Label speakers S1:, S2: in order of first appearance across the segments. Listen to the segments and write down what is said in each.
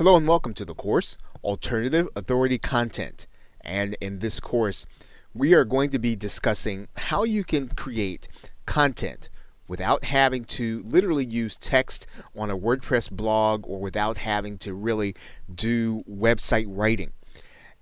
S1: Hello and welcome to the course, Alternative Authority Content. And in this course, we are going to be discussing how you can create content without having to literally use text on a WordPress blog or without having to really do website writing.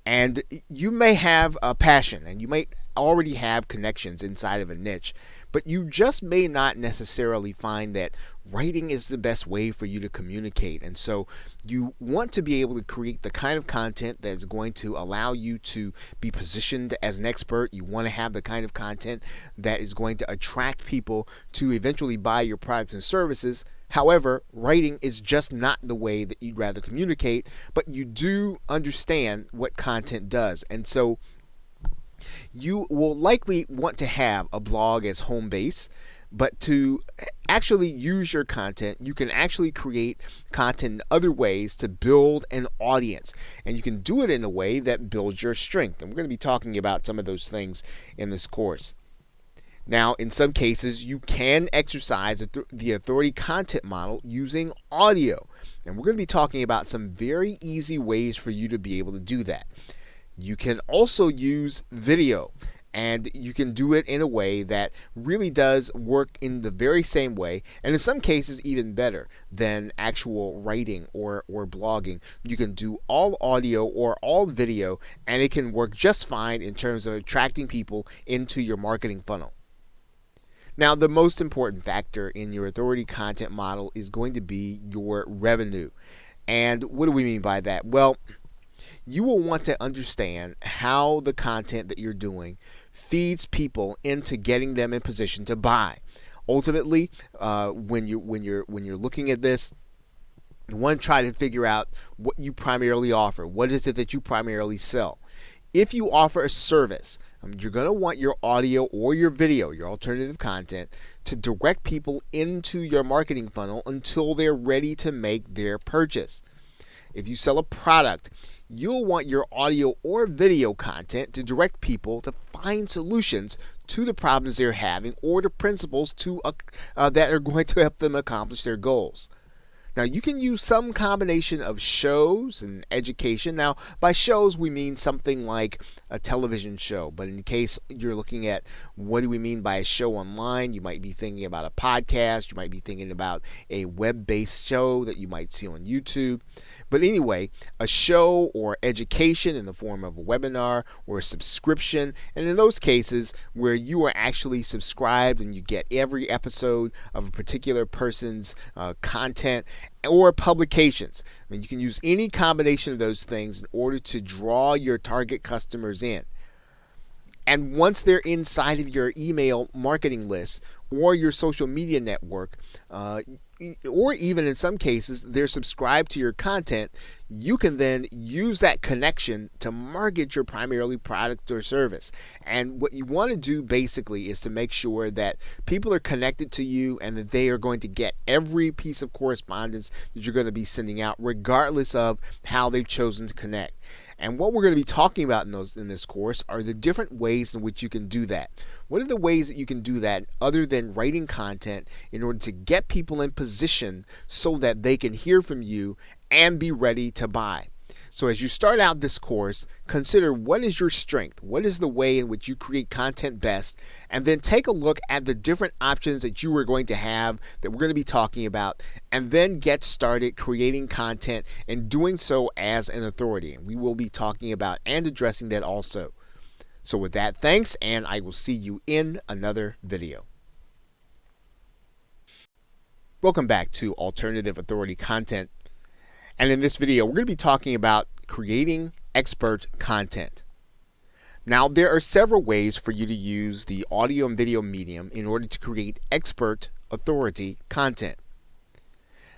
S1: And you may have a passion and you may already have connections inside of a niche, but you just may not necessarily find that writing is the best way for you to communicate. And so you want to be able to create the kind of content that is going to allow you to be positioned as an expert. You want to have the kind of content that is going to attract people to eventually buy your products and services. However, writing is just not the way that you'd rather communicate, but you do understand what content does. And so you will likely want to have a blog as home base, but to actually use your content, you can actually create content in other ways to build an audience. And you can do it in a way that builds your strength. And we're going to be talking about some of those things in this course. Now, in some cases, you can exercise the authority content model using audio. And we're going to be talking about some very easy ways for you to be able to do that. You can also use video, and you can do it in a way that really does work in the very same way, and in some cases even better than actual writing or blogging. You can do all audio or all video, and it can work just fine in terms of attracting people into your marketing funnel. Now, the most important factor in your authority content model is going to be your revenue. And what do we mean by that? Well, you will want to understand how the content that you're doing feeds people into getting them in position to buy. Ultimately, when you're looking at this, you want to try to figure out what you primarily offer. What is it that you primarily sell? If you offer a service, you're going to want your audio or your video, your alternative content, to direct people into your marketing funnel until they're ready to make their purchase. If you sell a product, you'll want your audio or video content to direct people to find solutions to the problems they're having or the principles that are going to help them accomplish their goals. Now, you can use some combination of shows and education. Now, by shows, we mean something like a television show. But in case you're looking at what do we mean by a show online, you might be thinking about a podcast. You might be thinking about a web-based show that you might see on YouTube. But anyway, a show or education in the form of a webinar or a subscription. And in those cases where you are actually subscribed and you get every episode of a particular person's content or publications. I mean, you can use any combination of those things in order to draw your target customers in. And once they're inside of your email marketing list or your social media network, or even in some cases they're subscribed to your content, you can then use that connection to market your primarily product or service. And what you want to do basically is to make sure that people are connected to you and that they are going to get every piece of correspondence that you're going to be sending out, regardless of how they've chosen to connect. And what we're going to be talking about in this course are the different ways in which you can do that. What are the ways that you can do that other than writing content in order to get people in position so that they can hear from you and be ready to buy? So as you start out this course, consider what is your strength, what is the way in which you create content best, and then take a look at the different options that you are going to have that we're going to be talking about, and then get started creating content and doing so as an authority. And we will be talking about and addressing that also. So with that, thanks, and I will see you in another video. Welcome back to Alternative Authority Content. And in this video, we're going to be talking about creating expert content. Now, there are several ways for you to use the audio and video medium in order to create expert authority content.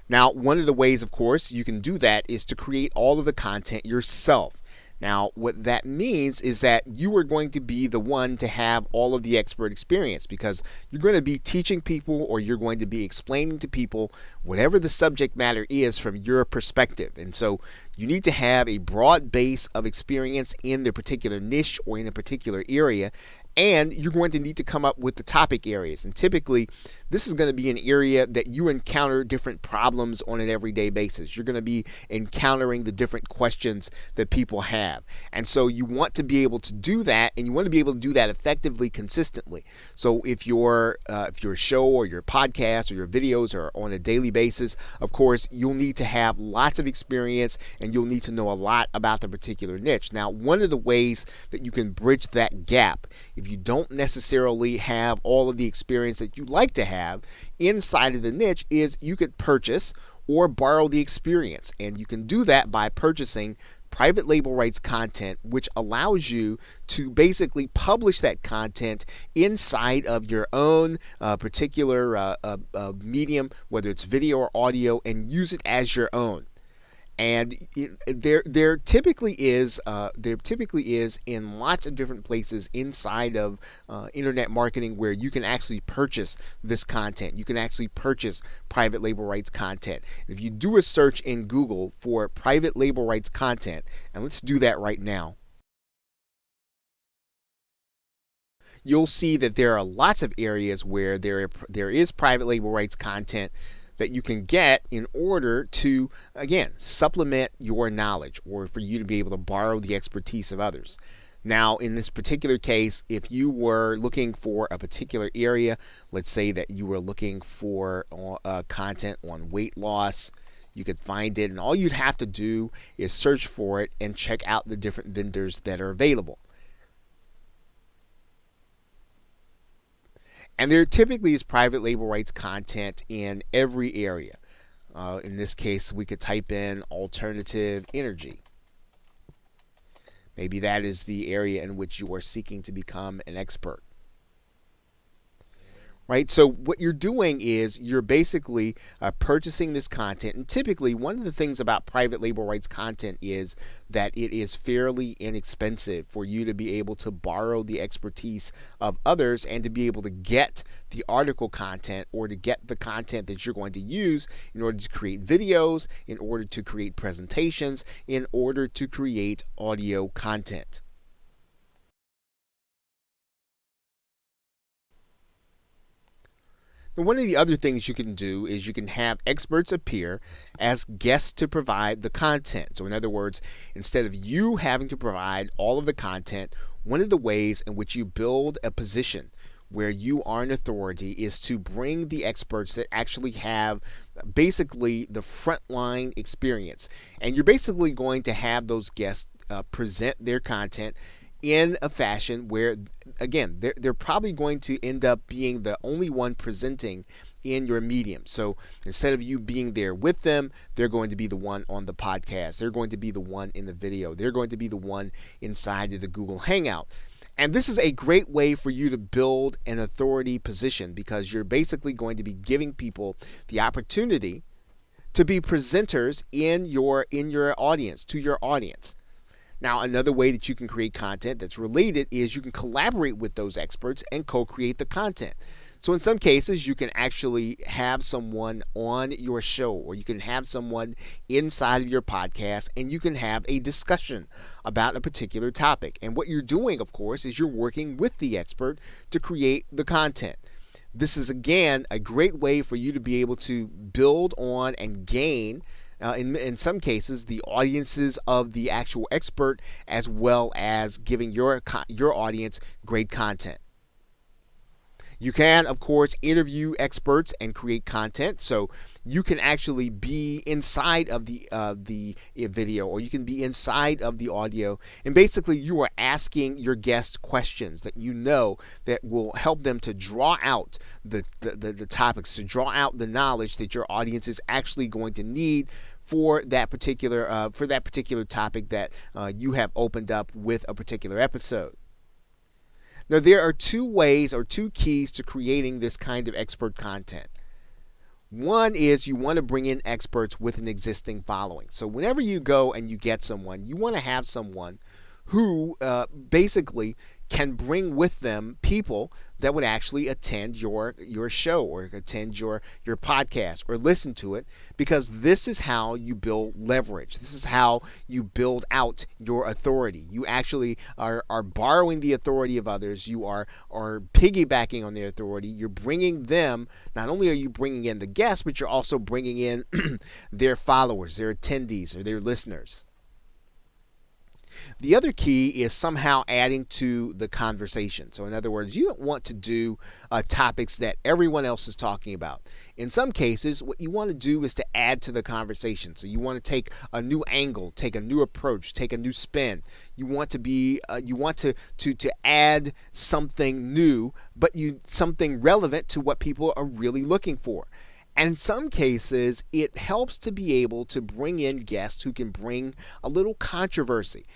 S1: Now, one of the ways, of course, you can do that is to create all of the content yourself. Now, what that means is that you are going to be the one to have all of the expert experience, because you're going to be teaching people or you're going to be explaining to people whatever the subject matter is from your perspective. And so you need to have a broad base of experience in the particular niche or in a particular area. And you're going to need to come up with the topic areas. And typically, this is going to be an area that you encounter different problems on an everyday basis. You're going to be encountering the different questions that people have. And so you want to be able to do that, and you want to be able to do that effectively, consistently. So if your show or your podcast or your videos are on a daily basis, of course, you'll need to have lots of experience and you'll need to know a lot about the particular niche. Now, one of the ways that you can bridge that gap, if you don't necessarily have all of the experience that you'd like to have inside of the niche, is you could purchase or borrow the experience. And you can do that by purchasing private label rights content, which allows you to basically publish that content inside of your own particular medium, whether it's video or audio, and use it as your own. And there typically is in lots of different places inside of internet marketing where you can actually purchase this content. You can actually purchase private label rights content. If you do a search in Google for private label rights content, and let's do that right now, you'll see that there are lots of areas where there is private label rights content that you can get in order to, again, supplement your knowledge or for you to be able to borrow the expertise of others. Now, in this particular case, if you were looking for a particular area, let's say that you were looking for content on weight loss, you could find it, and all you'd have to do is search for it and check out the different vendors that are available. And there typically is private label rights content in every area. In this case, we could type in alternative energy. Maybe that is the area in which you are seeking to become an expert. Right? So what you're doing is you're basically purchasing this content. And typically, one of the things about private label rights content is that it is fairly inexpensive for you to be able to borrow the expertise of others and to be able to get the article content or to get the content that you're going to use in order to create videos, in order to create presentations, in order to create audio content. Now, one of the other things you can do is you can have experts appear as guests to provide the content. So in other words, instead of you having to provide all of the content, one of the ways in which you build a position where you are an authority is to bring the experts that actually have basically the frontline experience. And you're basically going to have those guests present their content in a fashion where, again, they're probably going to end up being the only one presenting in your medium. So instead of you being there with them, they're going to be the one on the podcast. They're going to be the one in the video. They're going to be the one inside of the Google Hangout. And this is a great way for you to build an authority position because you're basically going to be giving people the opportunity to be presenters in your audience, to your audience. Now, another way that you can create content that's related is you can collaborate with those experts and co-create the content. So in some cases, you can actually have someone on your show or you can have someone inside of your podcast and you can have a discussion about a particular topic. And what you're doing, of course, is you're working with the expert to create the content. This is, again, a great way for you to be able to build on and gain in some cases, the audiences of the actual expert, as well as giving your audience great content. You can, of course, interview experts and create content. So you can actually be inside of the video, or you can be inside of the audio, and basically you are asking your guests questions that you know that will help them to draw out the topics, to draw out the knowledge that your audience is actually going to need for that particular topic that you have opened up with a particular episode. Now, there are two ways or two keys to creating this kind of expert content. One is you want to bring in experts with an existing following. So whenever you go and you get someone, you want to have someone who basically can bring with them people that would actually attend your show or attend your podcast or listen to it, because this is how you build leverage. This is how you build out your authority. You actually are borrowing the authority of others. You are piggybacking on their authority. You're bringing them, not only are you bringing in the guests, but you're also bringing in their followers, their attendees, or their listeners. The other key is somehow adding to the conversation. So in other words, you don't want to do topics that everyone else is talking about. In some cases, what you want to do is to add to the conversation. So you want to take a new angle, take a new approach, take a new spin. You want to be, you want to add something new, but something relevant to what people are really looking for. And in some cases, it helps to be able to bring in guests who can bring a little controversy,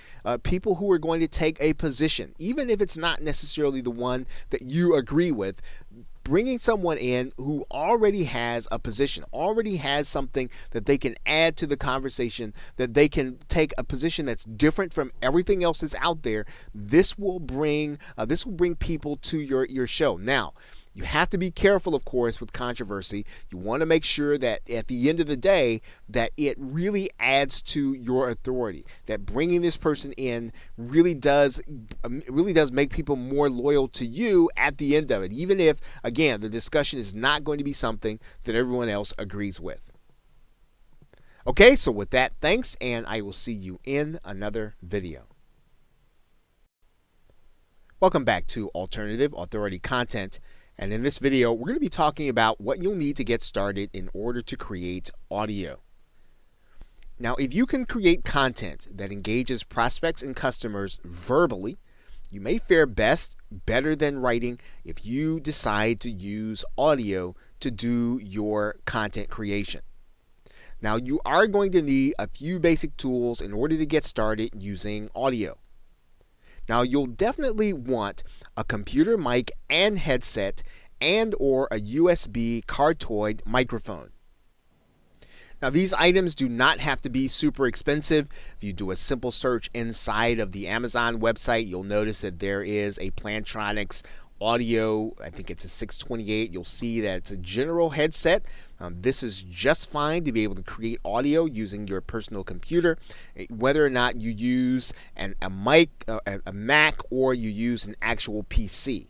S1: people who are going to take a position, even if it's not necessarily the one that you agree with. Bringing someone in who already has a position, already has something that they can add to the conversation, that they can take a position that's different from everything else that's out there. This will bring people to your show. Now, you have to be careful, of course, with controversy. You want to make sure that at the end of the day that it really adds to your authority, that bringing this person in really does make people more loyal to you at the end of it, even if, again, the discussion is not going to be something that everyone else agrees with. Okay, so with that, thanks, and I will see you in another video. Welcome back to Alternative Authority Content. And in this video, we're going to be talking about what you'll need to get started in order to create audio. Now, if you can create content that engages prospects and customers verbally, you may fare better than writing if you decide to use audio to do your content creation. Now, you are going to need a few basic tools in order to get started using audio. Now, you'll definitely want a computer mic and headset and or a USB cardioid microphone. Now, these items do not have to be super expensive. If you do a simple search inside of the Amazon website, you'll notice that there is a Plantronics audio, I think it's a 628. You'll see that it's a general headset. This is just fine to be able to create audio using your personal computer, whether or not you use a mic, a Mac, or you use an actual PC.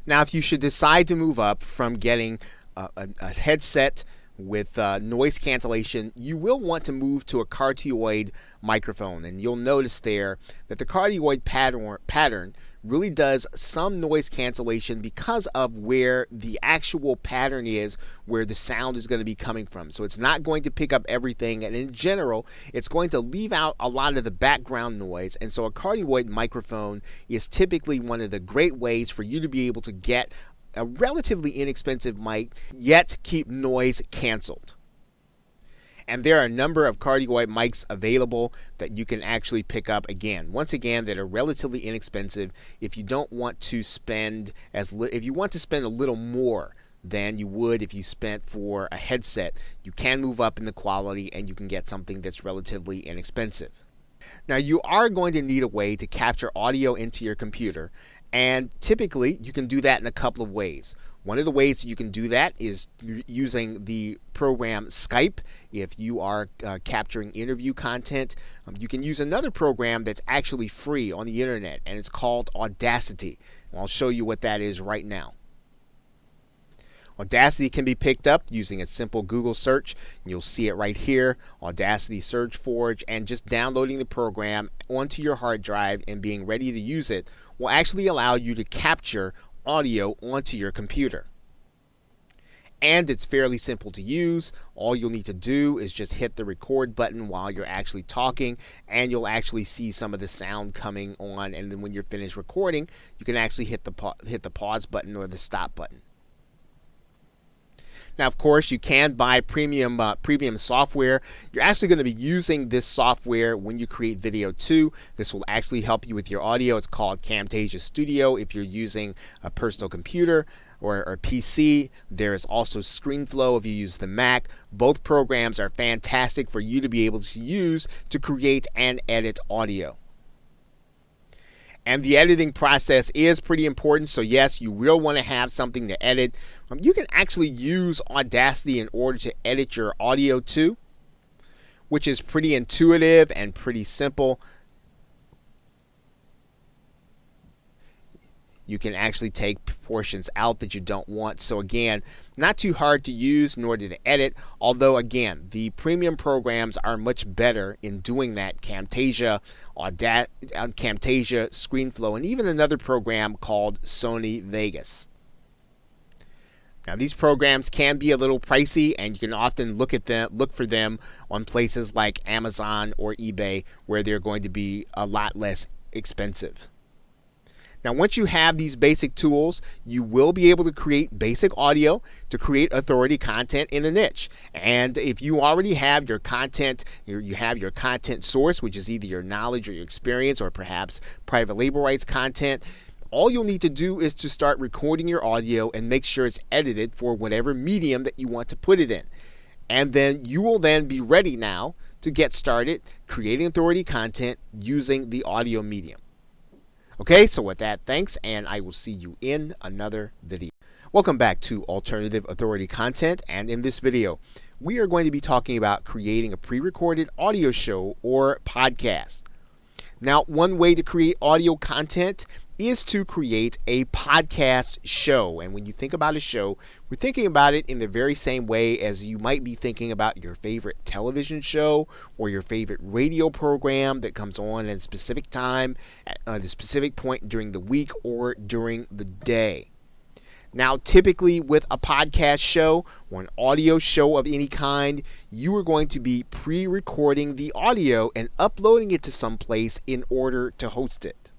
S1: Now, if you should decide to move up from getting a headset with noise cancellation, you will want to move to a cardioid microphone, and you'll notice there that the cardioid pattern really does some noise cancellation because of where the actual pattern is, where the sound is going to be coming from. So it's not going to pick up everything, and in general, it's going to leave out a lot of the background noise. And so a cardioid microphone is typically one of the great ways for you to be able to get a relatively inexpensive mic, yet keep noise canceled. And there are a number of cardioid mics available that you can actually pick up, once again, that are relatively inexpensive if you don't want to spend if you want to spend a little more than you would if you spent for a headset. You can move up in the quality and you can get something that's relatively inexpensive. Now, you are going to need a way to capture audio into your computer, and typically you can do that in a couple of ways. One of the ways you can do that is using the program Skype. If you are capturing interview content, you can use another program that's actually free on the internet, and it's called Audacity. And I'll show you what that is right now. Audacity can be picked up using a simple Google search. You'll see it right here, Audacity SurgeForge, and just downloading the program onto your hard drive and being ready to use it will actually allow you to capture audio onto your computer. And it's fairly simple to use. All you'll need to do is just hit the record button while you're actually talking, and you'll actually see some of the sound coming on, and then when you're finished recording, you can actually hit the pause button or the stop button. Now, of course, you can buy premium software. You're actually going to be using this software when you create video too. This will actually help you with your audio. It's called Camtasia Studio if you're using a personal computer or a PC. There is also ScreenFlow if you use the Mac. Both programs are fantastic for you to be able to use to create and edit audio. And the editing process is pretty important. So yes, you will want to have something to edit. You can actually use Audacity in order to edit your audio too, which is pretty intuitive and pretty simple. You can actually take portions out that you don't want. So again, not too hard to use nor to edit, although again, the premium programs are much better in doing that. Camtasia, Camtasia, ScreenFlow, and even another program called Sony Vegas. Now these programs can be a little pricey, and you can often look for them on places like Amazon or eBay, where they're going to be a lot less expensive. Now, once you have these basic tools, you will be able to create basic audio to create authority content in a niche. And if you already have your content, you have your content source, which is either your knowledge or your experience or perhaps private label rights content, all you'll need to do is to start recording your audio and make sure it's edited for whatever medium that you want to put it in. And then you will then be ready now to get started creating authority content using the audio medium. Okay, so with that, thanks, and I will see you in another video. Welcome back to Alternative Authority Content, and in this video, we are going to be talking about creating a pre-recorded audio show or podcast. Now, one way to create audio content is to create a podcast show. And when you think about a show, we're thinking about it in the very same way as you might be thinking about your favorite television show or your favorite radio program that comes on at a specific time, at a specific point during the week or during the day. Now, typically with a podcast show or an audio show of any kind, you are going to be pre-recording the audio and uploading it to some place in order to host it.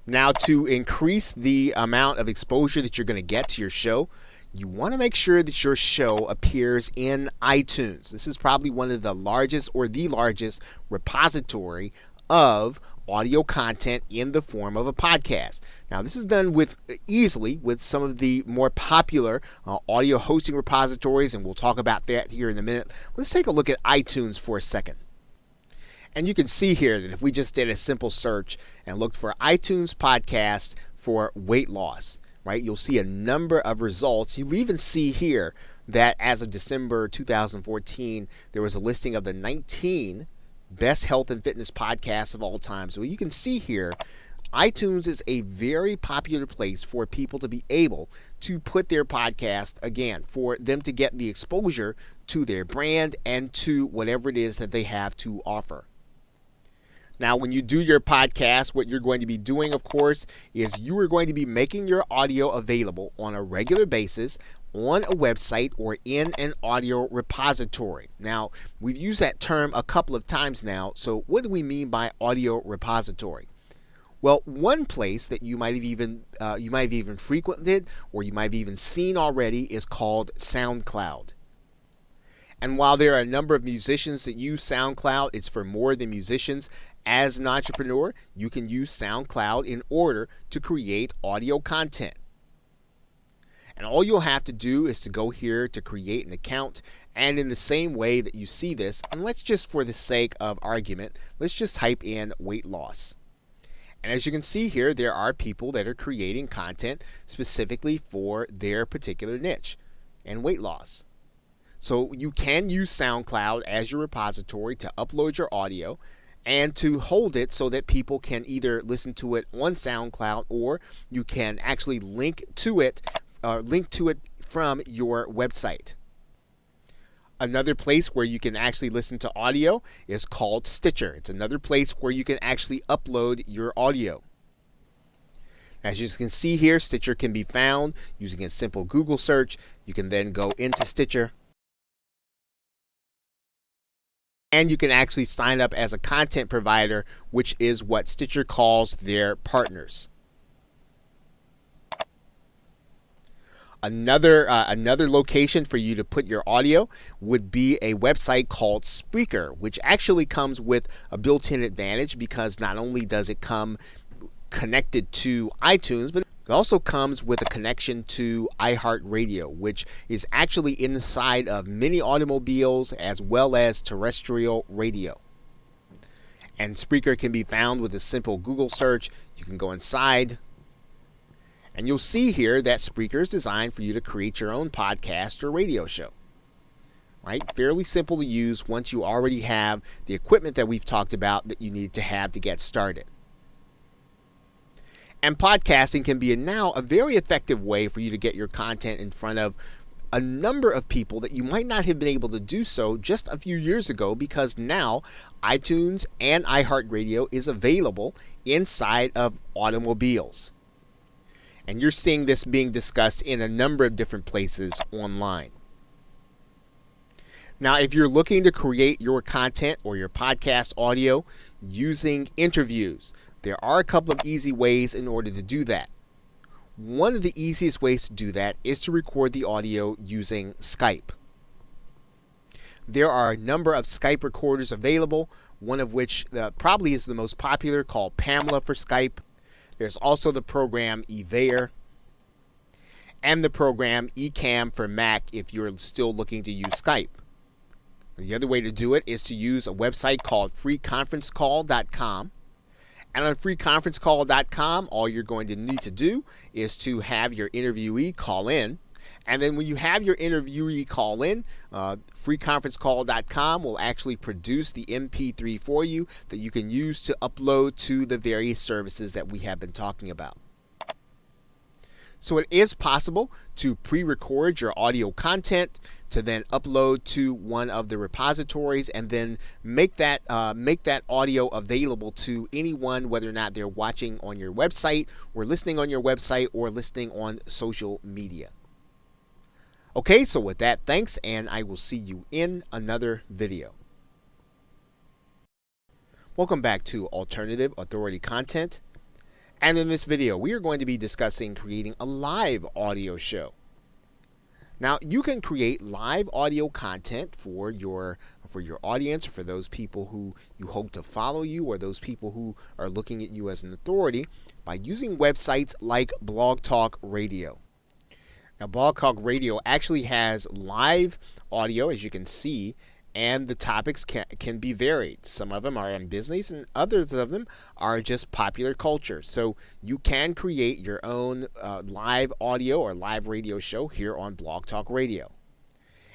S1: Now, to increase the amount of exposure that you're going to get to your show, you want to make sure that your show appears in iTunes. This is probably one of the largest or the largest repository of audio content in the form of a podcast. Now, this is done easily with some of the more popular audio hosting repositories, and we'll talk about that here in a minute. Let's take a look at iTunes for a second. And you can see here that if we just did a simple search and looked for iTunes podcast for weight loss, right, you'll see a number of results. You'll even see here that as of December 2014, there was a listing of the 19 best health and fitness podcasts of all time. So you can see here, iTunes is a very popular place for people to be able to put their podcast, again, for them to get the exposure to their brand and to whatever it is that they have to offer. Now, when you do your podcast, what you're going to be doing, of course, is you are going to be making your audio available on a regular basis on a website or in an audio repository. Now, we've used that term a couple of times now. So what do we mean by audio repository? Well, one place that you might have even frequented or you might have even seen already is called SoundCloud. And while there are a number of musicians that use SoundCloud, it's for more than musicians. As an entrepreneur, you can use SoundCloud in order to create audio content. And all you'll have to do is to go here to create an account. And in the same way that you see this, and let's just, for the sake of argument, let's just type in weight loss. And as you can see here, there are people that are creating content specifically for their particular niche and weight loss. So you can use SoundCloud as your repository to upload your audio and to hold it so that people can either listen to it on SoundCloud or you can actually link to it from your website. Another place where you can actually listen to audio is called Stitcher. It's another place where you can actually upload your audio. As you can see here, Stitcher can be found using a simple Google search. You can then go into Stitcher, and you can actually sign up as a content provider, which is what Stitcher calls their partners. Another location for you to put your audio would be a website called Spreaker, which actually comes with a built-in advantage because not only does it come connected to iTunes, but it also comes with a connection to iHeartRadio, which is actually inside of many automobiles as well as terrestrial radio. And Spreaker can be found with a simple Google search. You can go inside, and you'll see here that Spreaker is designed for you to create your own podcast or radio show. Right? Fairly simple to use once you already have the equipment that we've talked about that you need to have to get started. And podcasting can be now a very effective way for you to get your content in front of a number of people that you might not have been able to do so just a few years ago, because now iTunes and iHeartRadio is available inside of automobiles. And you're seeing this being discussed in a number of different places online. Now, if you're looking to create your content or your podcast audio using interviews, there are a couple of easy ways in order to do that. One of the easiest ways to do that is to record the audio using Skype. There are a number of Skype recorders available, one of which probably is the most popular, called Pamela for Skype. There's also the program Evair and the program Ecamm for Mac if you're still looking to use Skype. The other way to do it is to use a website called freeconferencecall.com. And on freeconferencecall.com, all you're going to need to do is to have your interviewee call in. And then when you have your interviewee call in, freeconferencecall.com will actually produce the MP3 for you that you can use to upload to the various services that we have been talking about. So it is possible to pre-record your audio content, to then upload to one of the repositories, and then make that audio available to anyone, whether or not they're watching on your website or listening on your website or listening on social media. Okay, so with that, thanks, and I will see you in another video. Welcome back to Alternative Authority Content. And in this video, we are going to be discussing creating a live audio show. Now, you can create live audio content for your audience, for those people who you hope to follow you, or those people who are looking at you as an authority, by using websites like Blog Talk Radio. Now, Blog Talk Radio actually has live audio, as you can see, and the topics can be varied. Some of them are in business, and others of them are just popular culture. So you can create your own live audio or live radio show here on Blog Talk Radio.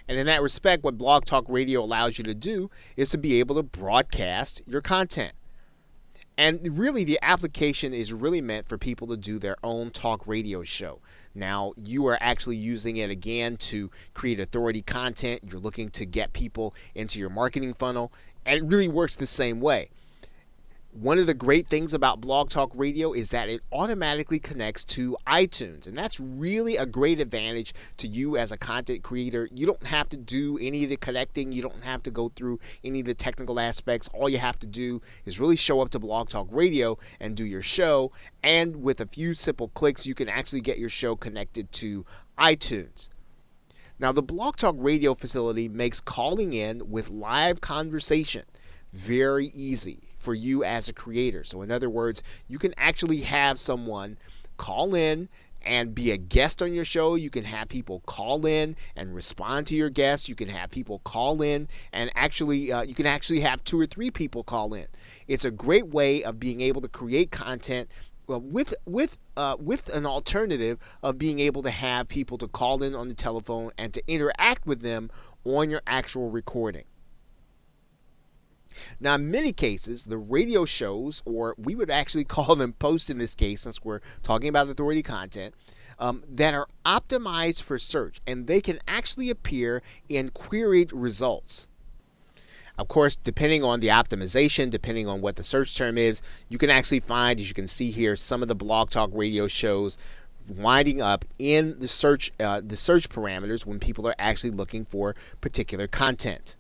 S1: And in that respect, what Blog Talk Radio allows you to do is to be able to broadcast your content. And really, the application is really meant for people to do their own talk radio show. Now, you are actually using it again to create authority content. You're looking to get people into your marketing funnel, and it really works the same way. One of the great things about Blog Talk Radio is that it automatically connects to iTunes, and that's really a great advantage to you as a content creator. You don't have to do any of the connecting. You don't have to go through any of the technical aspects. All you have to do is really show up to Blog Talk Radio and do your show, and with a few simple clicks, you can actually get your show connected to iTunes. Now, the Blog Talk Radio facility makes calling in with live conversation very easy for you as a creator. So in other words, you can actually have someone call in and be a guest on your show. You can have people call in and respond to your guests. You can have people call in and you can actually have 2 or 3 people call in. It's a great way of being able to create content with an alternative of being able to have people to call in on the telephone and to interact with them on your actual recording. Now, in many cases, the radio shows, or we would actually call them posts in this case, since we're talking about authority content, that are optimized for search, and they can actually appear in queried results. Of course, depending on the optimization, depending on what the search term is, you can actually find, as you can see here, some of the Blog Talk Radio shows winding up in the search parameters when people are actually looking for particular content.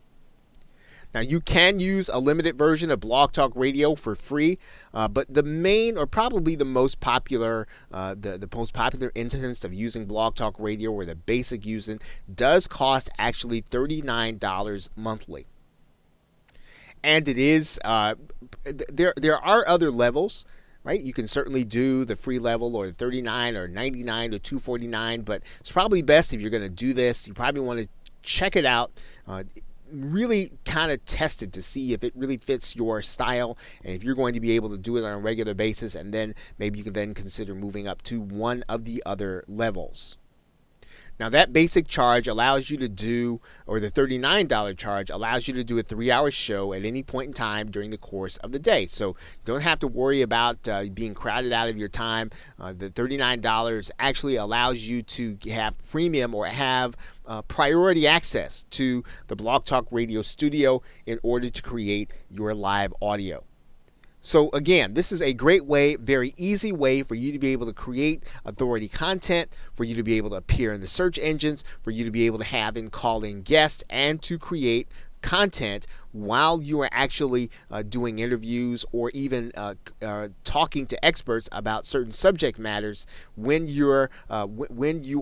S1: Now, you can use a limited version of Blog Talk Radio for free, but the main, or probably the most popular, the most popular instance of using Blog Talk Radio, or the basic using, does cost actually $39 monthly. And it is there are other levels, right? You can certainly do the free level, or the $39 or $99 or $249, but it's probably best, if you're going to do this, you probably want to check it out. really kind of test it to see if it really fits your style and if you're going to be able to do it on a regular basis, and then maybe you can then consider moving up to one of the other levels. Now that basic charge allows you to do, or the $39 charge allows you to do a 3-hour show at any point in time during the course of the day. So you don't have to worry about being crowded out of your time. The $39 actually allows you to have premium or have priority access to the Blog Talk Radio studio in order to create your live audio. So again, this is a great way, very easy way for you to be able to create authority content, for you to be able to appear in the search engines, for you to be able to have and call in guests, and to create content while you are actually doing interviews or even talking to experts about certain subject matters when you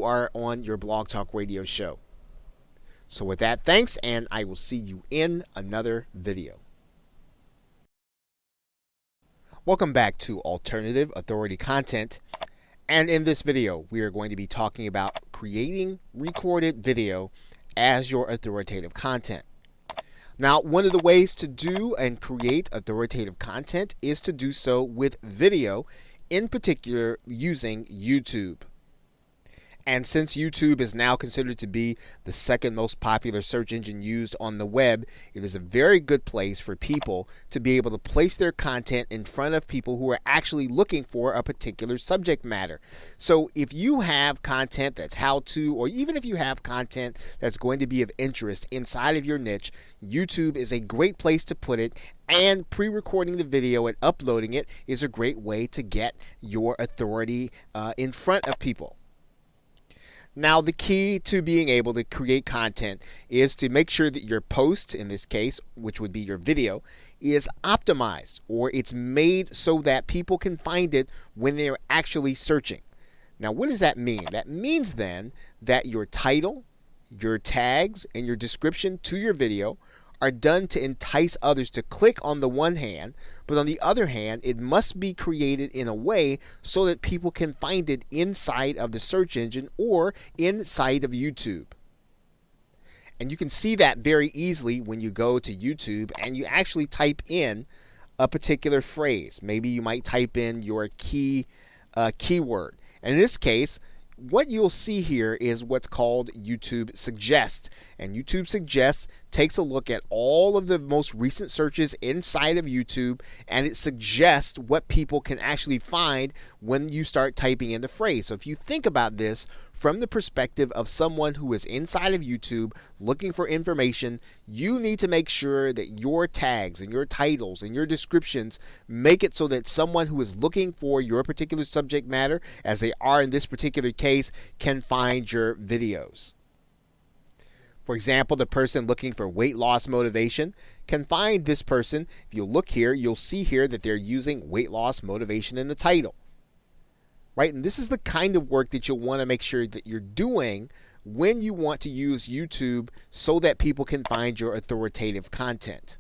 S1: are on your Blog Talk Radio show. So with that, thanks, and I will see you in another video. Welcome back to Alternative Authority Content, and in this video we are going to be talking about creating recorded video as your authoritative content. Now, one of the ways to do and create authoritative content is to do so with video, in particular using YouTube. And since YouTube is now considered to be the second most popular search engine used on the web, it is a very good place for people to be able to place their content in front of people who are actually looking for a particular subject matter. So if you have content that's how-to, or even if you have content that's going to be of interest inside of your niche, YouTube is a great place to put it, and pre-recording the video and uploading it is a great way to get your authority in front of people. Now, the key to being able to create content is to make sure that your post, in this case, which would be your video, is optimized, or it's made so that people can find it when they're actually searching. Now, what does that mean? That means then that your title, your tags, and your description to your video are done to entice others to click on the one hand, but on the other hand, it must be created in a way so that people can find it inside of the search engine or inside of YouTube. And you can see that very easily when you go to YouTube and you actually type in a particular phrase. Maybe you might type in your keyword. And in this case, what you'll see here is what's called YouTube Suggest. And YouTube Suggest takes a look at all of the most recent searches inside of YouTube, and it suggests what people can actually find when you start typing in the phrase. So if you think about this from the perspective of someone who is inside of YouTube looking for information, you need to make sure that your tags and your titles and your descriptions make it so that someone who is looking for your particular subject matter, as they are in this particular case, can find your videos. For example, the person looking for weight loss motivation can find this person. If you look here, you'll see here that they're using weight loss motivation in the title. Right? And this is the kind of work that you'll want to make sure that you're doing when you want to use YouTube so that people can find your authoritative content.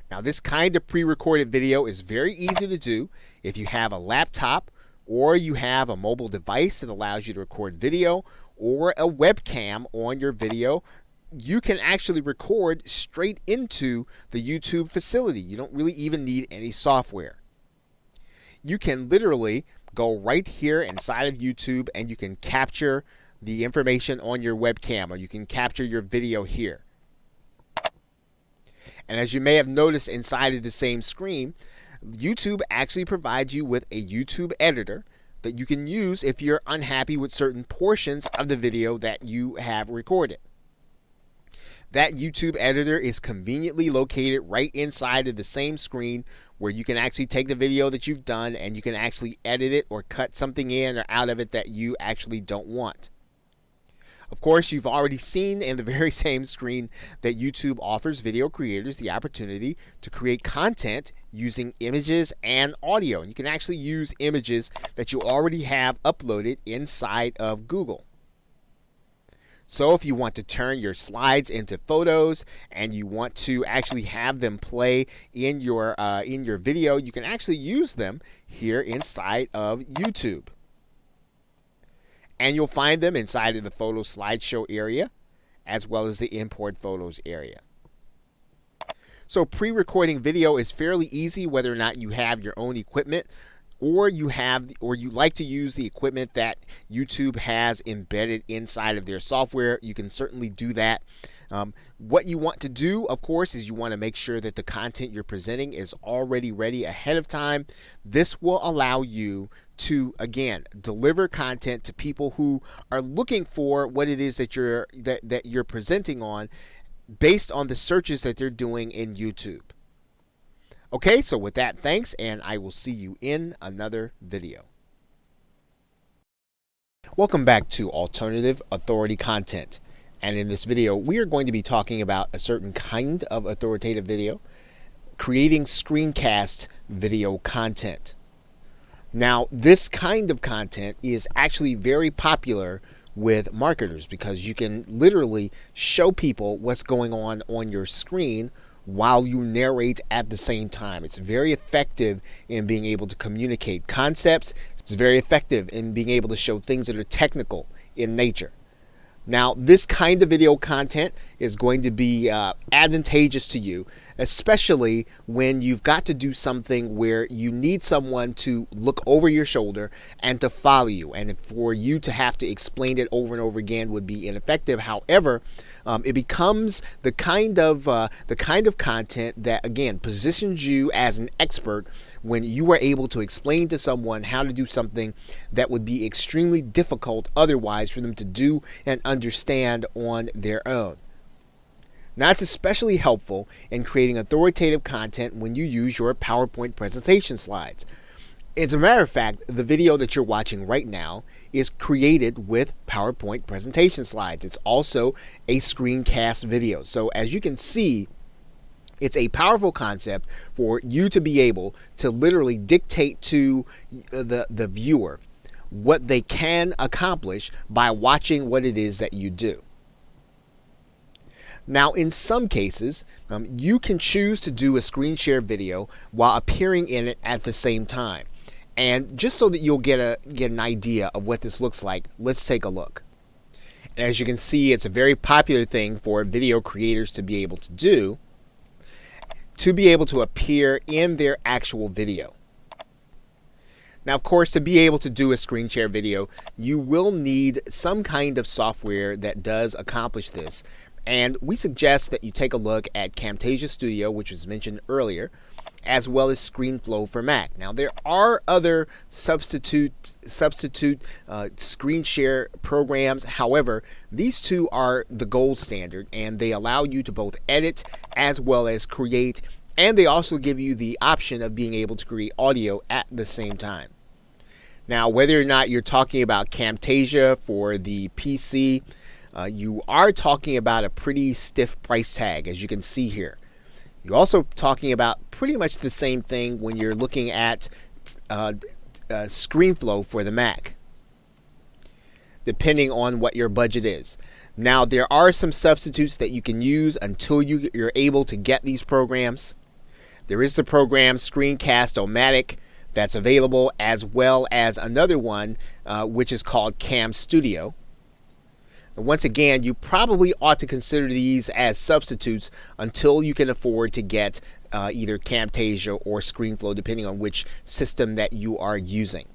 S1: Now, this kind of pre-recorded video is very easy to do if you have a laptop or you have a mobile device that allows you to record video, or a webcam on your video. You can actually record straight into the YouTube facility. You don't really even need any software. You can literally go right here inside of YouTube and you can capture the information on your webcam, or you can capture your video here. And as you may have noticed inside of the same screen, YouTube actually provides you with a YouTube editor that you can use if you're unhappy with certain portions of the video that you have recorded. That YouTube editor is conveniently located right inside of the same screen, where you can actually take the video that you've done and you can actually edit it or cut something in or out of it that you actually don't want. Of course, you've already seen in the very same screen that YouTube offers video creators the opportunity to create content using images and audio. And you can actually use images that you already have uploaded inside of Google. So if you want to turn your slides into photos and you want to actually have them play in your video, you can actually use them here inside of YouTube. And you'll find them inside of the photo slideshow area. as well as the import photos area. So pre-recording video is fairly easy whether or not you have your own equipment or you like to use the equipment that YouTube has embedded inside of their software. You can certainly do that. What you want to do, of course, is you want to make sure that the content you're presenting is already ready ahead of time. This will allow you to, again, deliver content to people who are looking for what it is that you're presenting on based on the searches that they're doing in YouTube. Okay, so with that, thanks, and I will see you in another video. Welcome back to Alternative Authority Content. And in this video, we are going to be talking about a certain kind of authoritative video, creating screencast video content. Now, this kind of content is actually very popular with marketers because you can literally show people what's going on your screen while you narrate at the same time. It's very effective in being able to communicate concepts. It's very effective in being able to show things that are technical in nature. Now, this kind of video content is going to be advantageous to you, especially when you've got to do something where you need someone to look over your shoulder and to follow you. And for you to have to explain it over and over again would be ineffective. However, it becomes the kind of content that, again, positions you as an expert when you are able to explain to someone how to do something that would be extremely difficult otherwise for them to do and understand on their own. Now, it's especially helpful in creating authoritative content when you use your PowerPoint presentation slides. As a matter of fact, the video that you're watching right now is created with PowerPoint presentation slides. It's also a screencast video. So as you can see, it's a powerful concept for you to be able to literally dictate to the viewer what they can accomplish by watching what it is that you do. Now, in some cases, you can choose to do a screen share video while appearing in it at the same time. And just so that you'll get an idea of what this looks like, let's take a look. And as you can see, it's a very popular thing for video creators to be able to do, to be able to appear in their actual video. Now, of course, to be able to do a screen share video, you will need some kind of software that does accomplish this. And we suggest that you take a look at Camtasia Studio, which was mentioned earlier, as well as ScreenFlow for Mac. Now, there are other substitute screen share programs. However, these two are the gold standard, and they allow you to both edit as well as create, and they also give you the option of being able to create audio at the same time. Now, whether or not you're talking about Camtasia for the PC, you are talking about a pretty stiff price tag, as you can see here. You're also talking about pretty much the same thing when you're looking at ScreenFlow for the Mac, depending on what your budget is. Now, there are some substitutes that you can use until you're able to get these programs. There is the program Screencast-O-Matic that's available, as well as another one which is called Cam Studio. Once again, you probably ought to consider these as substitutes until you can afford to get either Camtasia or ScreenFlow, depending on which system that you are using.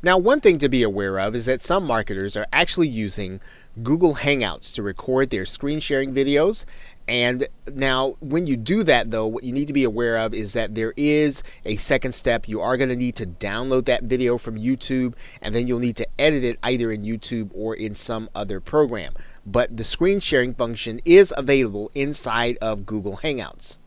S1: Now, one thing to be aware of is that some marketers are actually using Google Hangouts to record their screen sharing videos. And now, when you do that, though, what you need to be aware of is that there is a second step. You are going to need to download that video from YouTube, and then you'll need to edit it either in YouTube or in some other program. But the screen sharing function is available inside of Google Hangouts.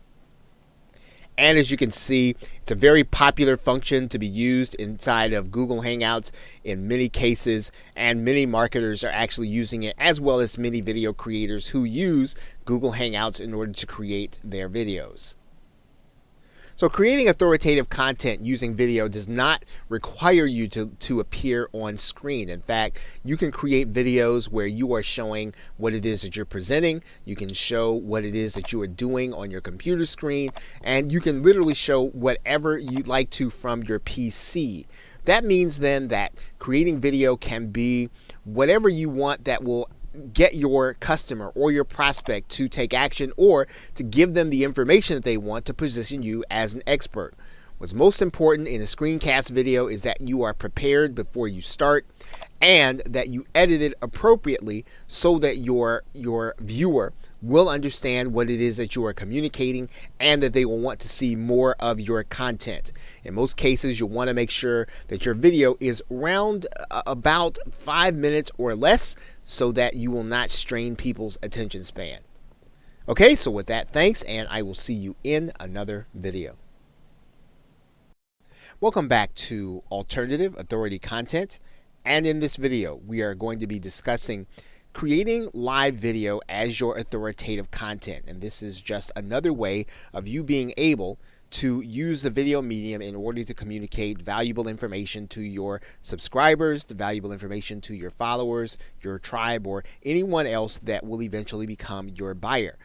S1: And as you can see, it's a very popular function to be used inside of Google Hangouts in many cases, and many marketers are actually using it, as well as many video creators who use Google Hangouts in order to create their videos. So creating authoritative content using video does not require you to appear on screen. In fact, you can create videos where you are showing what it is that you're presenting. You can show what it is that you are doing on your computer screen, and you can literally show whatever you'd like to from your PC. That means then that creating video can be whatever you want that will get your customer or your prospect to take action or to give them the information that they want to position you as an expert. What's most important in a screencast video is that you are prepared before you start and that you edit it appropriately so that your viewer will understand what it is that you are communicating and that they will want to see more of your content. In most cases, you'll want to make sure that your video is around about 5 minutes or less so that you will not strain people's attention span. Okay, so with that, thanks, and I will see you in another video. Welcome back to Alternative Authority Content, and in this video we are going to be discussing creating live video as your authoritative content. And this is just another way of you being able to use the video medium in order to communicate valuable information to your subscribers, the valuable information to your followers, your tribe, or anyone else that will eventually become your buyer.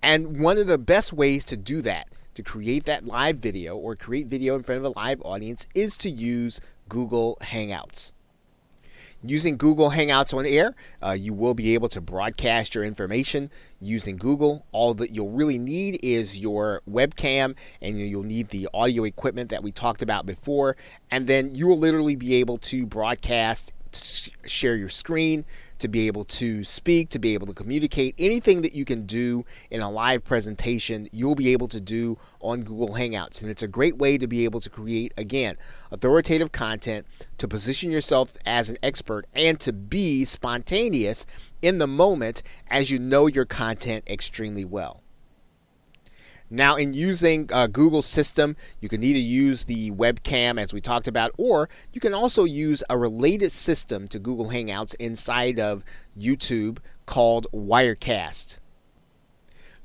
S1: And one of the best ways to do that, to create that live video or create video in front of a live audience, is to use Google Hangouts. Using Google Hangouts on air, you will be able to broadcast your information using Google. All that you'll really need is your webcam, and you'll need the audio equipment that we talked about before, and then you will literally be able to broadcast, share your screen, to be able to speak, to be able to communicate. Anything that you can do in a live presentation, you'll be able to do on Google Hangouts. And it's a great way to be able to create, again, authoritative content, to position yourself as an expert, and to be spontaneous in the moment as you know your content extremely well. Now, in using Google's system, you can either use the webcam as we talked about, or you can also use a related system to Google Hangouts inside of YouTube called Wirecast.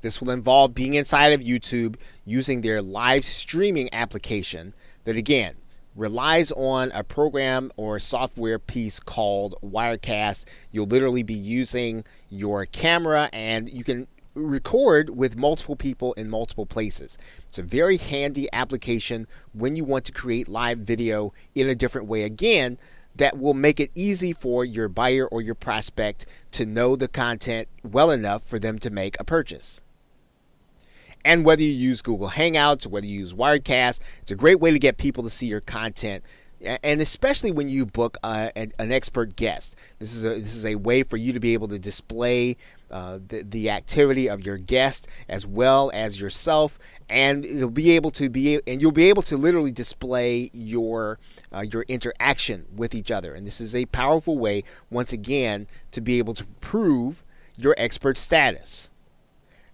S1: This will involve being inside of YouTube using their live streaming application that, again, relies on a program or software piece called Wirecast. You'll literally be using your camera, and you can record with multiple people in multiple places. It's a very handy application when you want to create live video in a different way, again, that will make it easy for your buyer or your prospect to know the content well enough for them to make a purchase. And whether you use Google Hangouts or whether you use Wirecast, it's a great way to get people to see your content. And especially when you book an expert guest, this is a way for you to be able to display the activity of your guest as well as yourself, and you'll be able to literally display your interaction with each other. And this is a powerful way, once again, to be able to prove your expert status.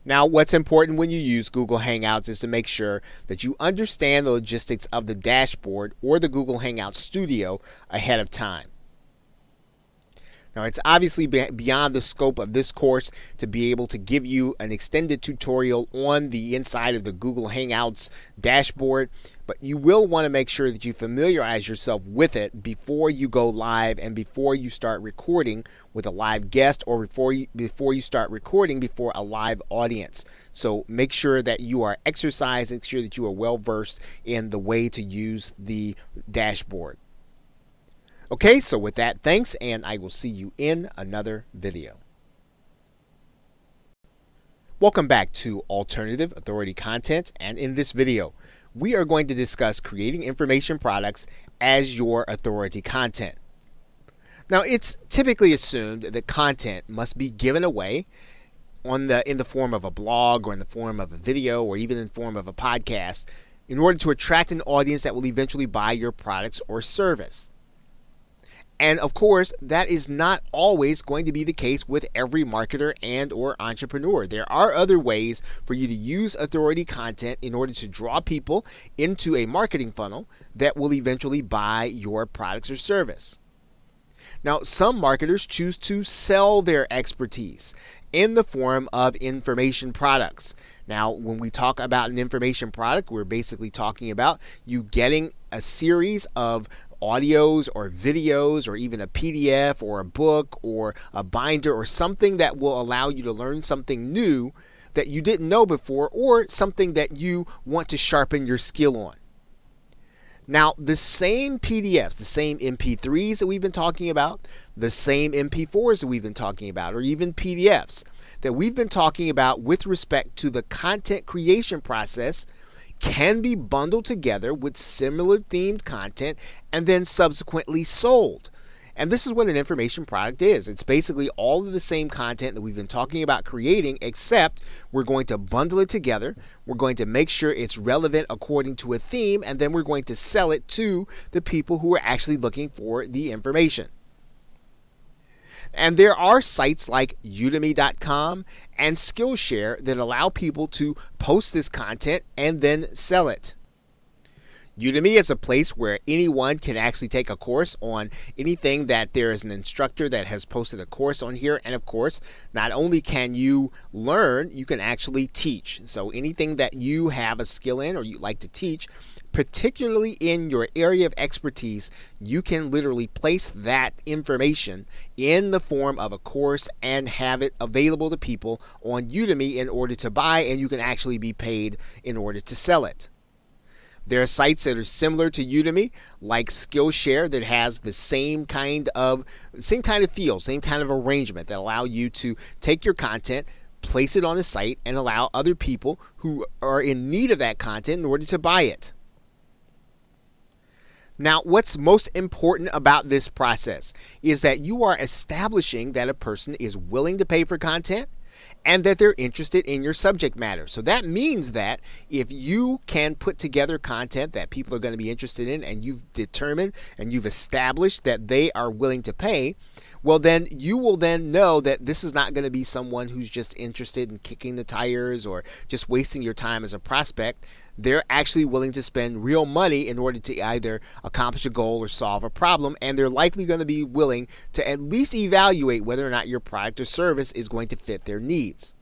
S1: Now, what's important when you use Google Hangouts is to make sure that you understand the logistics of the dashboard or the Google Hangouts Studio ahead of time. Now, it's obviously beyond the scope of this course to be able to give you an extended tutorial on the inside of the Google Hangouts dashboard, but you will want to make sure that you familiarize yourself with it before you go live and before you start recording with a live guest, or before you start recording before a live audience. So make sure that you are exercised, make sure that you are well versed in the way to use the dashboard. Okay, so with that, thanks, and I will see you in another video. Welcome back to Alternative Authority Content, and in this video, we are going to discuss creating information products as your authority content. Now, it's typically assumed that content must be given away in the form of a blog, or in the form of a video, or even in the form of a podcast, in order to attract an audience that will eventually buy your products or service. And of course, that is not always going to be the case with every marketer and or entrepreneur. There are other ways for you to use authority content in order to draw people into a marketing funnel that will eventually buy your products or service. Now, some marketers choose to sell their expertise in the form of information products. Now, when we talk about an information product, we're basically talking about you getting a series of audios or videos, or even a PDF or a book or a binder, or something that will allow you to learn something new that you didn't know before, or something that you want to sharpen your skill on. Now, the same PDFs, the same MP3s that we've been talking about, the same MP4s that we've been talking about, or even PDFs that we've been talking about with respect to the content creation process can be bundled together with similar themed content and then subsequently sold. And this is what an information product is. It's basically all of the same content that we've been talking about creating, except we're going to bundle it together. We're going to make sure it's relevant according to a theme, and then we're going to sell it to the people who are actually looking for the information. And there are sites like Udemy.com and Skillshare that allow people to post this content and then sell it. Udemy is a place where anyone can actually take a course on anything that there is an instructor that has posted a course on here. And of course, not only can you learn, you can actually teach. So anything that you have a skill in or you like to teach, particularly in your area of expertise, you can literally place that information in the form of a course and have it available to people on Udemy in order to buy, and you can actually be paid in order to sell it. There are sites that are similar to Udemy, like Skillshare, that has the same kind of feel, same kind of arrangement that allow you to take your content, place it on the site, and allow other people who are in need of that content in order to buy it. Now, what's most important about this process is that you are establishing that a person is willing to pay for content and that they're interested in your subject matter. So that means that if you can put together content that people are going to be interested in, and you've determined and you've established that they are willing to pay, well, then you will then know that this is not going to be someone who's just interested in kicking the tires or just wasting your time as a prospect. They're actually willing to spend real money in order to either accomplish a goal or solve a problem, and they're likely going to be willing to at least evaluate whether or not your product or service is going to fit their needs.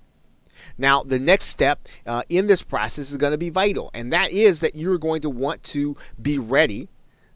S1: Now, the next step in this process is going to be vital, and that is that you're going to want to be ready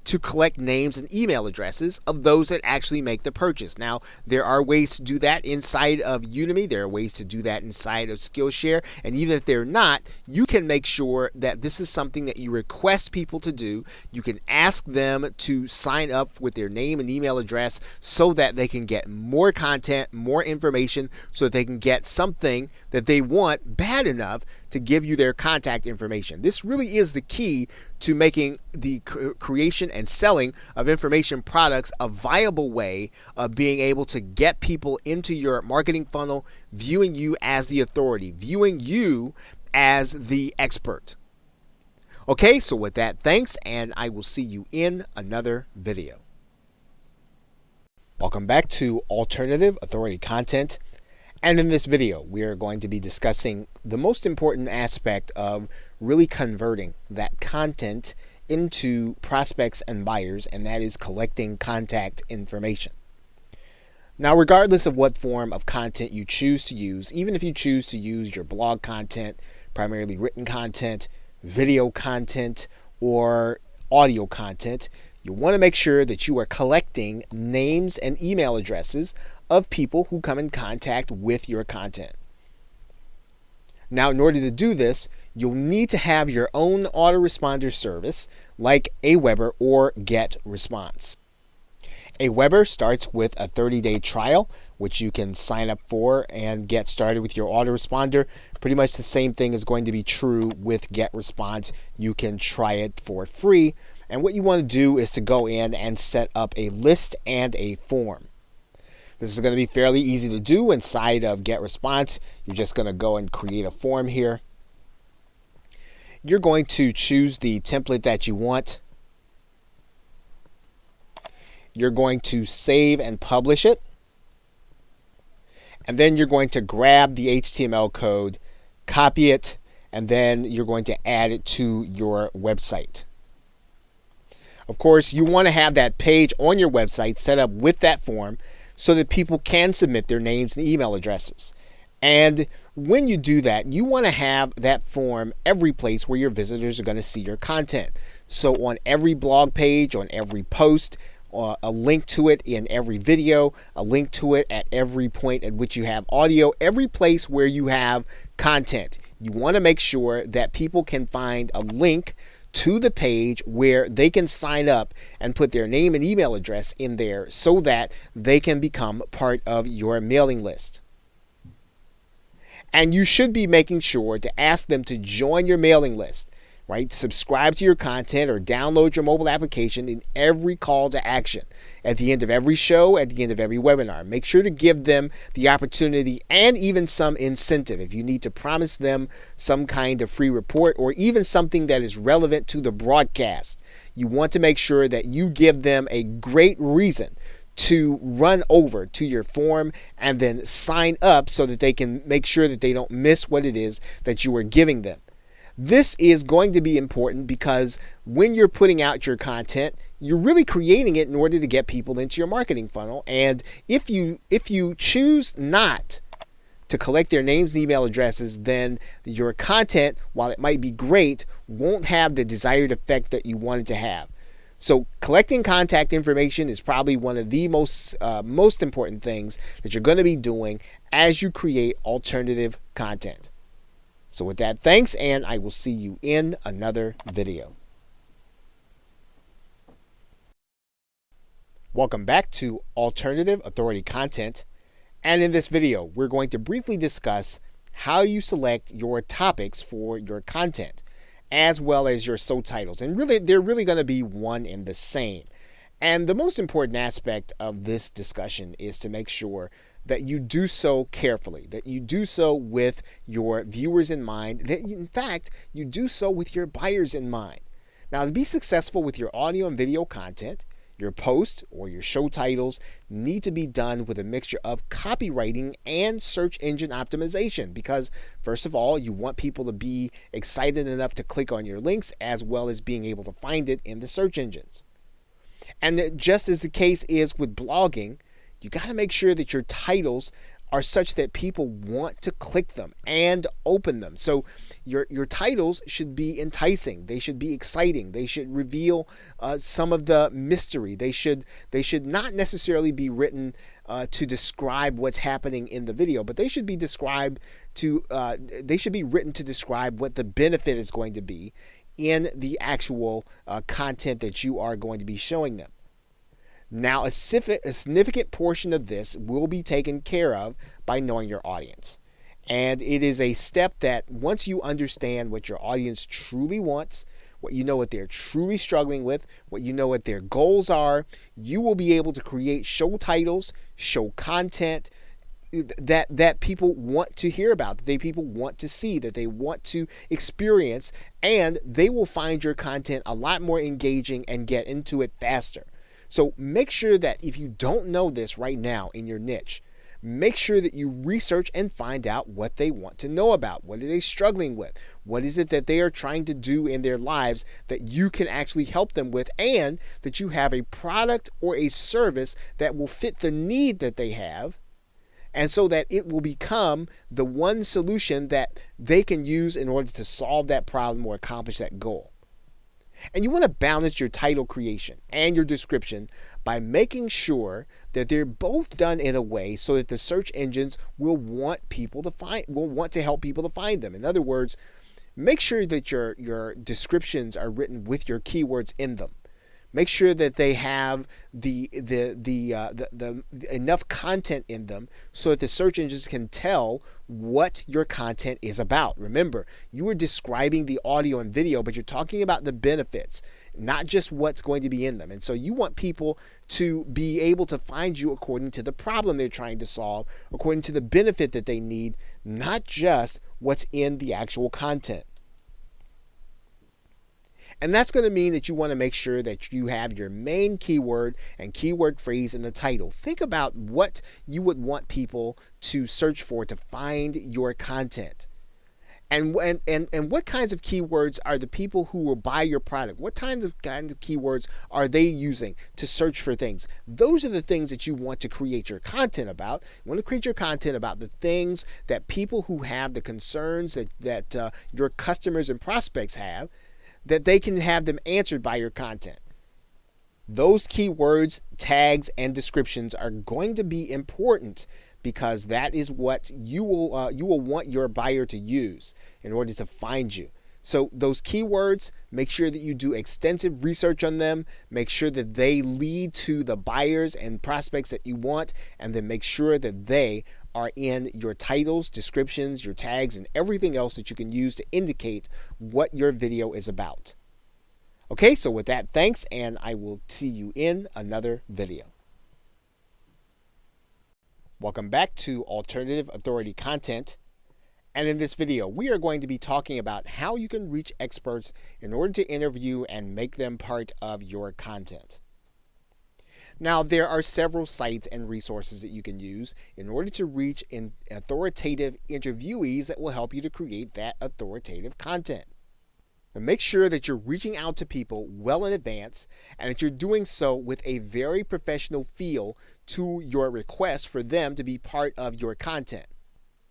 S1: to collect names and email addresses of those that actually make the purchase. Now, there are ways to do that inside of Udemy. There are ways to do that inside of Skillshare. And even if they're not, you can make sure that this is something that you request people to do. You can ask them to sign up with their name and email address so that they can get more content, more information, so that they can get something that they want bad enough to give you their contact information. This really is the key to making the creation and selling of information products a viable way of being able to get people into your marketing funnel, viewing you as the authority, viewing you as the expert. Okay, so with that, thanks, and I will see you in another video. Welcome back to Alternative Authority Content. And in this video, we are going to be discussing the most important aspect of really converting that content into prospects and buyers, and that is collecting contact information. Now, regardless of what form of content you choose to use, even if you choose to use your blog content, primarily written content, video content, or audio content, you want to make sure that you are collecting names and email addresses of people who come in contact with your content. Now, in order to do this, you'll need to have your own autoresponder service like Aweber or GetResponse. Aweber starts with a 30-day trial, which you can sign up for and get started with your autoresponder. Pretty much the same thing is going to be true with GetResponse. You can try it for free. And what you want to do is to go in and set up a list and a form. This is going to be fairly easy to do inside of GetResponse. You're just going to go and create a form here. You're going to choose the template that you want. You're going to save and publish it. And then you're going to grab the HTML code, copy it, and then you're going to add it to your website. Of course, you want to have that page on your website set up with that form so that people can submit their names and email addresses. And when you do that, you want to have that form every place where your visitors are going to see your content. So on every blog page, on every post, a link to it in every video, a link to it at every point at which you have audio, every place where you have content. You want to make sure that people can find a link to the page where they can sign up and put their name and email address in there so that they can become part of your mailing list. And you should be making sure to ask them to join your mailing list, right? Subscribe to your content or download your mobile application in every call to action. At the end of every show, at the end of every webinar, make sure to give them the opportunity and even some incentive. If you need to promise them some kind of free report or even something that is relevant to the broadcast, you want to make sure that you give them a great reason to run over to your form and then sign up so that they can make sure that they don't miss what it is that you are giving them. This is going to be important because when you're putting out your content, you're really creating it in order to get people into your marketing funnel. And if you choose not to collect their names and email addresses, then your content, while it might be great, won't have the desired effect that you want it to have. So collecting contact information is probably one of the most important things that you're going to be doing as you create alternative content. So with that, thanks, and I will see you in another video. Welcome back to Alternative Authority Content. And in this video, we're going to briefly discuss how you select your topics for your content, as well as your subtitles. And really, they're really going to be one and the same. And the most important aspect of this discussion is to make sure that you do so carefully, that you do so with your viewers in mind, that in fact, you do so with your buyers in mind. Now, to be successful with your audio and video content, your posts or your show titles need to be done with a mixture of copywriting and search engine optimization because, first of all, you want people to be excited enough to click on your links as well as being able to find it in the search engines. And just as the case is with blogging, you got to make sure that your titles are such that people want to click them and open them. So your titles should be enticing. They should be exciting. They should reveal some of the mystery. They should not necessarily be written to describe what's happening in the video, but they should be written to describe what the benefit is going to be in the actual content that you are going to be showing them. Now, a significant portion of this will be taken care of by knowing your audience. And it is a step that once you understand what your audience truly wants, what you know what they're truly struggling with, what you know what their goals are, you will be able to create show titles, show content that people want to hear about, that people want to see, that they want to experience, and they will find your content a lot more engaging and get into it faster. So make sure that if you don't know this right now in your niche, make sure that you research and find out what they want to know about. What are they struggling with? What is it that they are trying to do in their lives that you can actually help them with, and that you have a product or a service that will fit the need that they have, and so that it will become the one solution that they can use in order to solve that problem or accomplish that goal. And you want to balance your title creation and your description by making sure that they're both done in a way so that the search engines will want to help people to find them. In other words, make sure that your descriptions are written with your keywords in them. Make sure that they have the enough content in them so that the search engines can tell what your content is about. Remember, you are describing the audio and video, but you're talking about the benefits, not just what's going to be in them. And so you want people to be able to find you according to the problem they're trying to solve, according to the benefit that they need, not just what's in the actual content. And that's going to mean that you want to make sure that you have your main keyword and keyword phrase in the title. Think about what you would want people to search for to find your content. And what kinds of keywords are the people who will buy your product? What kinds of keywords are they using to search for things? Those are the things that you want to create your content about. You want to create your content about the things that people who have the concerns that your customers and prospects have, that they can have them answered by your content. Those keywords, tags, and descriptions are going to be important because that is what you will want your buyer to use in order to find you. So those keywords, make sure that you do extensive research on them. Make sure that they lead to the buyers and prospects that you want, and then make sure that they are in your titles, descriptions, your tags, and everything else that you can use to indicate what your video is about. Okay, so with that, thanks, and I will see you in another video. Welcome back to Alternative Authority Content. And in this video, we are going to be talking about how you can reach experts in order to interview and make them part of your content. Now, there are several sites and resources that you can use in order to reach authoritative interviewees that will help you to create that authoritative content. Now, make sure that you're reaching out to people well in advance and that you're doing so with a very professional feel to your request for them to be part of your content.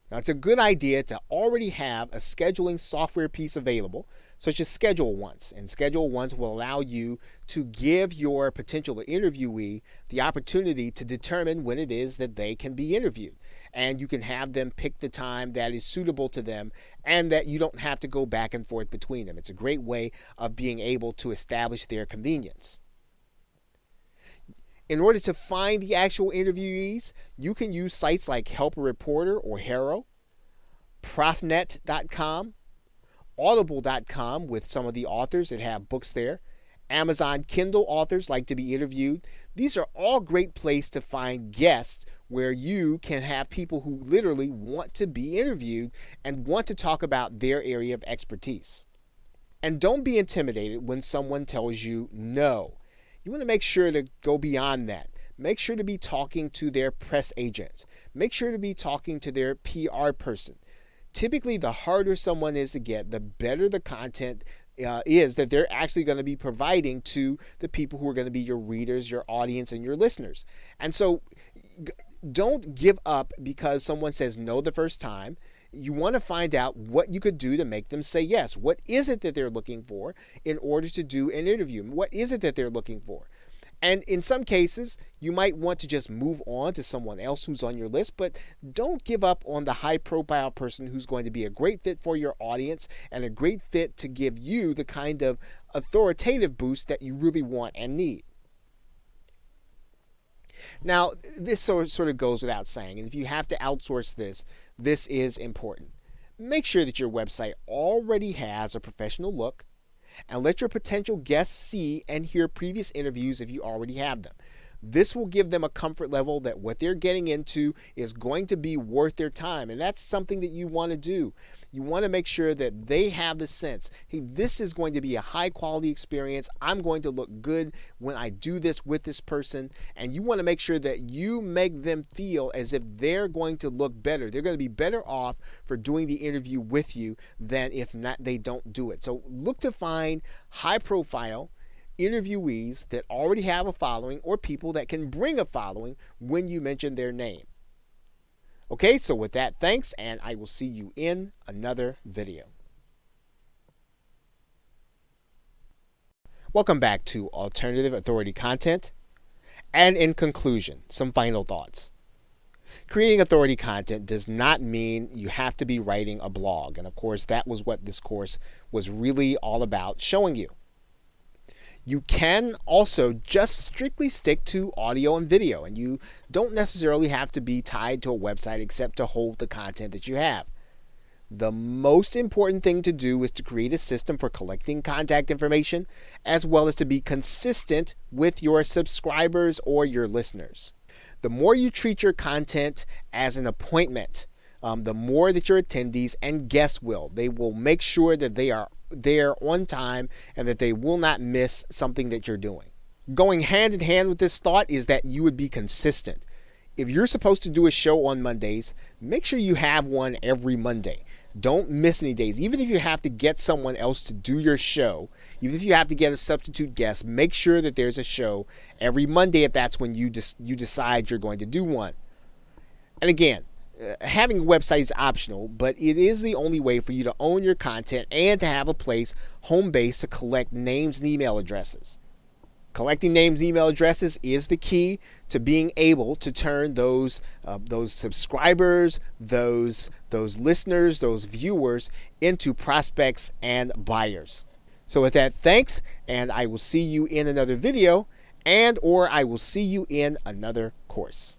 S1: Now, it's a good idea to already have a scheduling software piece available, such as Schedule Once. And Schedule Once will allow you to give your potential interviewee the opportunity to determine when it is that they can be interviewed. And you can have them pick the time that is suitable to them and that you don't have to go back and forth between them. It's a great way of being able to establish their convenience. In order to find the actual interviewees, you can use sites like Help a Reporter or HARO, Profnet.com, Audible.com with some of the authors that have books there. Amazon Kindle authors like to be interviewed. These are all great places to find guests where you can have people who literally want to be interviewed and want to talk about their area of expertise. And don't be intimidated when someone tells you no. You want to make sure to go beyond that. Make sure to be talking to their press agent. Make sure to be talking to their PR person. Typically, the harder someone is to get, the better the content is that they're actually going to be providing to the people who are going to be your readers, your audience, and your listeners. And so don't give up because someone says no the first time. You want to find out what you could do to make them say yes. What is it that they're looking for in order to do an interview? What is it that they're looking for? And in some cases, you might want to just move on to someone else who's on your list, but don't give up on the high-profile person who's going to be a great fit for your audience and a great fit to give you the kind of authoritative boost that you really want and need. Now, this sort of goes without saying, and if you have to outsource this, this is important. Make sure that your website already has a professional look, and let your potential guests see and hear previous interviews if you already have them. This will give them a comfort level that what they're getting into is going to be worth their time, and that's something that you want to do. You want to make sure that they have the sense, hey, this is going to be a high quality experience. I'm going to look good when I do this with this person. And you want to make sure that you make them feel as if they're going to look better. They're going to be better off for doing the interview with you than if not they don't do it. So look to find high profile interviewees that already have a following or people that can bring a following when you mention their name. Okay, so with that, thanks, and I will see you in another video. Welcome back to Alternative Authority Content. And in conclusion, some final thoughts. Creating authority content does not mean you have to be writing a blog. And of course, that was what this course was really all about showing you. You can also just strictly stick to audio and video, and you don't necessarily have to be tied to a website except to hold the content that you have. The most important thing to do is to create a system for collecting contact information, as well as to be consistent with your subscribers or your listeners. The more you treat your content as an appointment, the more that your attendees and guests will. They will make sure that they are there on time and that they will not miss something that you're doing. Going hand in hand with this thought is that you would be consistent. If you're supposed to do a show on Mondays, make sure you have one every Monday. Don't miss any days. Even if you have to get someone else to do your show, even if you have to get a substitute guest, make sure that there's a show every Monday if that's when you decide you're going to do one. And again, having a website is optional, but it is the only way for you to own your content and to have a place, home base, to collect names and email addresses. Collecting names and email addresses is the key to being able to turn those subscribers, those listeners, those viewers into prospects and buyers. So with that, thanks, and I will see you in another video, or I will see you in another course.